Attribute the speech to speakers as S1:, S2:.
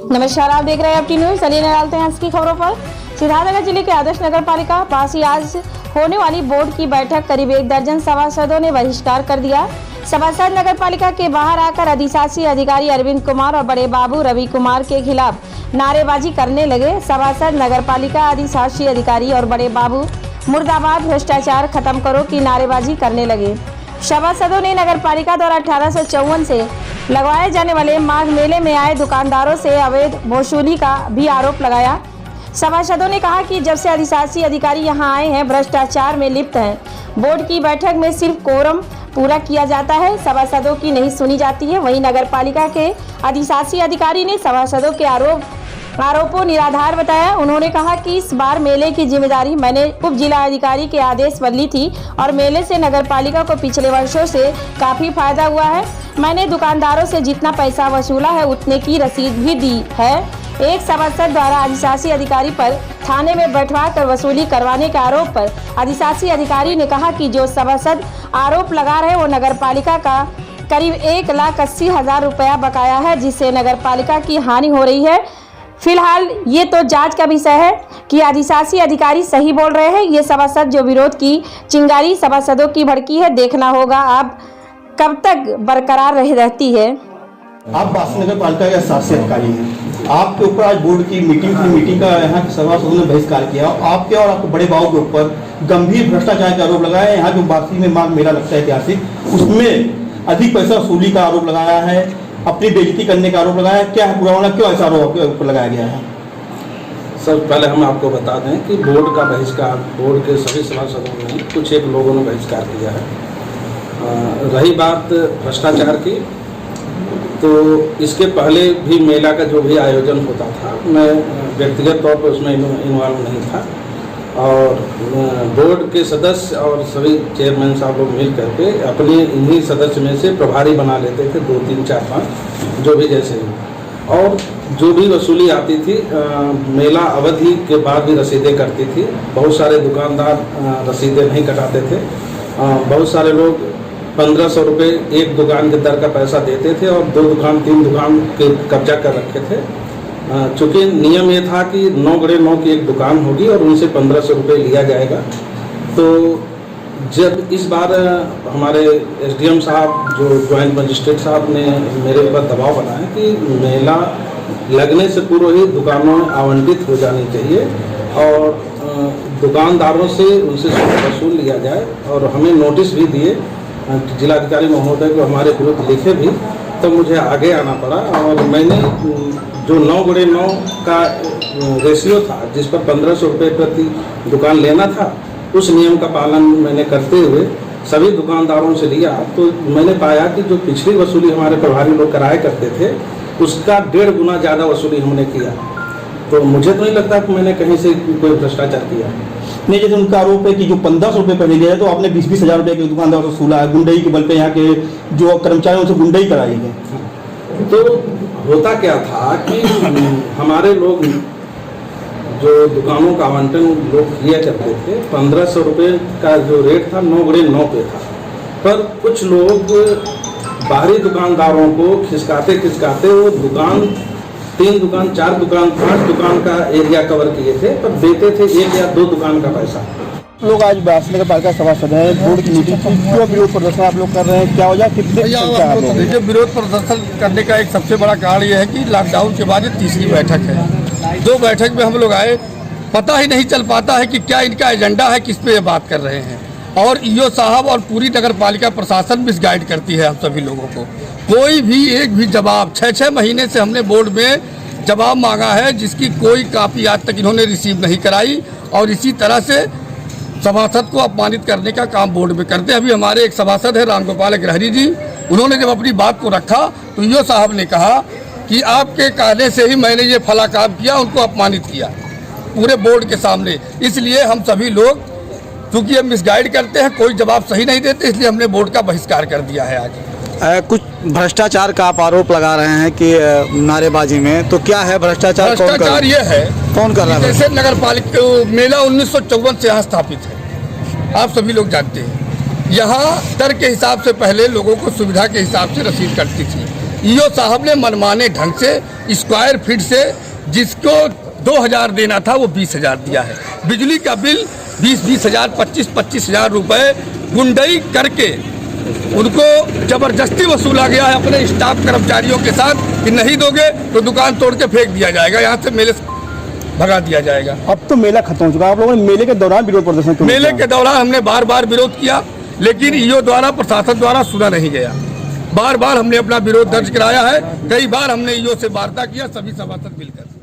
S1: नमस्कार, आप देख रहे हैं अपनी न्यूज। चलिए डालते हैं आज की खबरों पर। सिद्धार्थनगर जिले के आदर्श नगर पालिका पासी आज होने वाली बोर्ड की बैठक करीब 1 दर्जन सभासदों ने बहिष्कार कर दिया। सभासद नगर पालिका के बाहर आकर अधिशासी अधिकारी अरविंद कुमार और बड़े बाबू रवि कुमार के खिलाफ नारेबाजी करने लगे। सभासद नगर पालिका अधिशासी अधिकारी और बड़े बाबू मुर्दाबाद भ्रष्टाचार खत्म करो की नारेबाजी करने लगे। सभासदों ने नगर पालिका द्वारा 1854 से लगवाए जाने वाले माघ मेले में आए दुकानदारों से अवैध वसूली का भी आरोप लगाया। सभासदों ने कहा कि जब से अधिशासी अधिकारी यहां आए हैं भ्रष्टाचार में लिप्त हैं। बोर्ड की बैठक में सिर्फ कोरम पूरा किया जाता है, सभासदों की नहीं सुनी जाती है। वहीं नगर पालिका के अधिशासी अधिकारी ने सभासदों के आरोपों निराधार बताया। उन्होंने कहा कि इस बार मेले की जिम्मेदारी मैंने उप जिला अधिकारी के आदेश पर ली थी और मेले से नगर पालिका को पिछले वर्षों से काफी फायदा हुआ है। मैंने दुकानदारों से जितना पैसा वसूला है उतने की रसीद भी दी है। एक सभासद द्वारा अधिशासी अधिकारी पर थाने में बैठवा कर वसूली करवाने के आरोप पर अधिशासी अधिकारी ने कहा कि जो सभासद आरोप लगा रहे वो नगर पालिका का करीब 1,80,000 रुपया बकाया है, जिससे नगर पालिका की हानि हो रही है। फिलहाल ये तो जांच का विषय है कि अधिशासी अधिकारी सही बोल रहे हैं। ये सभासद जो विरोध की चिंगारी सभासदों की भड़की है, देखना होगा अब कब तक बरकरार रहती है।
S2: आप बासी नगर पालिका के शासी अधिकारी हैं, आपके ऊपर आज बोर्ड की मीटिंग थी, मीटिंग का यहाँ के सभासदों ने बहिष्कार किया। आपके और आपके बड़े बाबू के ऊपर गंभीर भ्रष्टाचार के आरोप लगाया है। यहाँ जो बासी में माघ मेला लगता है ऐतिहासिक, उसमें अधिक पैसा वसूली का आरोप लगाया है, अपनी बेइज्जती करने का आरोप लगाया। क्या है पूरा होना, क्यों ऐसा आरोप आपके ऊपर लगाया गया है?
S3: सर, पहले हम आपको बता दें कि बोर्ड का बहिष्कार बोर्ड के सभी सभासदों ने कुछ एक लोगों ने बहिष्कार किया है। रही बात भ्रष्टाचार की, तो इसके पहले भी मेला का जो भी आयोजन होता था, मैं व्यक्तिगत तौर पर उसमें इन्वॉल्व नहीं था और बोर्ड के सदस्य और सभी चेयरमैन साहब लोग मिल करके अपने इन्हीं सदस्य में से प्रभारी बना लेते थे, 2, 3, 4, 5 जो भी जैसे ही, और जो भी वसूली आती थी मेला अवधि के बाद भी रसीदें करती थी। बहुत सारे दुकानदार रसीदें नहीं कटाते थे। बहुत सारे लोग 1500 रुपये एक दुकान के दर का पैसा देते थे और 2 दुकान 3 दुकान के कब्जा कर रखे थे। चूँकि नियम ये था कि 9x9 की एक दुकान होगी और उनसे 1500 रुपये लिया जाएगा। तो जब इस बार हमारे एसडीएम साहब जो ज्वाइंट मजिस्ट्रेट साहब ने मेरे ऊपर दबाव बनाया कि मेला लगने से पूर्व ही दुकानों में आवंटित हो जानी चाहिए और दुकानदारों से उनसे वसूल लिया जाए, और हमें नोटिस भी दिए जिलाधिकारी महोदय को, हमारे विरुद्ध लिखे भी, तो मुझे आगे आना पड़ा और मैंने जो 9x9 का रेशियो था, जिस पर 1500 रुपये प्रति दुकान लेना था, उस नियम का पालन मैंने करते हुए सभी दुकानदारों से लिया। तो मैंने पाया कि जो पिछली वसूली हमारे प्रभारी लोग कराया करते थे, उसका 1.5 गुना ज़्यादा वसूली हमने किया। तो मुझे तो नहीं लगता कि मैंने कहीं से कोई भ्रष्टाचार किया।
S2: नहीं, जैसे उनका आरोप है कि जो 1500 रुपये पहले लिया है, तो आपने 20-20 हज़ार रुपये के दुकानदार को वसूला है। गुंडई के बल पे यहाँ के जो कर्मचारी उनसे गुंडई कराई है।
S3: तो होता क्या था कि हमारे लोग जो दुकानों का आवंटन लोग किया करते थे, 1500 रुपये का जो रेट था 9x9 पे था, पर कुछ लोग बाहरी दुकानदारों को खिसकाते वो दुकान 3 दुकान 4 दुकान 5 दुकान का एरिया कवर किए थे, पर देते थे 1 या 2 दुकान का पैसा।
S2: लोग आज बासी नगर पालिका सभासद हैं, बोर्ड की मीटिंग थी, क्यों विरोध प्रदर्शन आप लोग कर रहे हैं, क्या वजह, कितने
S4: देखिए, विरोध प्रदर्शन करने का एक सबसे बड़ा कारण यह है कि लॉकडाउन के बाद ये तीसरी बैठक है। 2 बैठक में हम लोग आए, पता ही नहीं चल पाता है कि क्या इनका एजेंडा है, किस पे ये बात कर रहे हैं। और ईओ साहब और पूरी नगर पालिका प्रशासन मिसगाइड करती है हम सभी लोगों को। कोई भी एक भी जवाब 6-6 महीने से हमने बोर्ड में जवाब मांगा है, जिसकी कोई कापी आज तक इन्होंने रिसीव नहीं कराई, और इसी तरह से सभासद को अपमानित करने का काम बोर्ड में करते हैं। अभी हमारे एक सभासद है रामगोपाल अग्रहरी जी, उन्होंने जब अपनी बात को रखा तो ईओ साहब ने कहा कि आपके कहने से ही मैंने ये फला काम किया, उनको अपमानित किया पूरे बोर्ड के सामने। इसलिए हम सभी लोग, चूँकि हम मिसगाइड करते हैं, कोई जवाब सही नहीं देते, इसलिए हमने बोर्ड का बहिष्कार कर दिया है आज।
S5: कुछ भ्रष्टाचार का आप आरोप लगा रहे हैं कि नारेबाजी में, तो क्या है भ्रष्टाचार?
S4: भ्रष्टाचार ये है,
S5: कौन कर रहा है?
S4: जैसे नगर पालिका मेला 1954 से यहाँ स्थापित है, आप सभी लोग जानते हैं। यहाँ दर के हिसाब से पहले लोगों को सुविधा के हिसाब से रसीद कटती थी। ईओ साहब ने मनमाने ढंग से स्क्वायर फीट से जिसको 2000 देना था वो 20,000 दिया है। बिजली का बिल 20-20 हज़ार 25-25 हज़ार रुपये गुंडई करके उनको जबरदस्ती वसूला गया है अपने स्टाफ कर्मचारियों के साथ कि नहीं दोगे तो दुकान तोड़ के फेंक दिया जाएगा, यहाँ से मेले भगा दिया जाएगा।
S2: अब तो मेला खत्म हो चुका है, आप लोगों ने मेले के दौरान विरोध प्रदर्शन क्यों
S4: मेले
S2: किया?
S4: के दौरान हमने बार बार विरोध किया, लेकिन ईओ द्वारा प्रशासन द्वारा सुना नहीं गया। बार बार हमने अपना विरोध दर्ज कराया है, कई बार हमने ईओ से वार्ता किया, सभी सभासद मिलकर।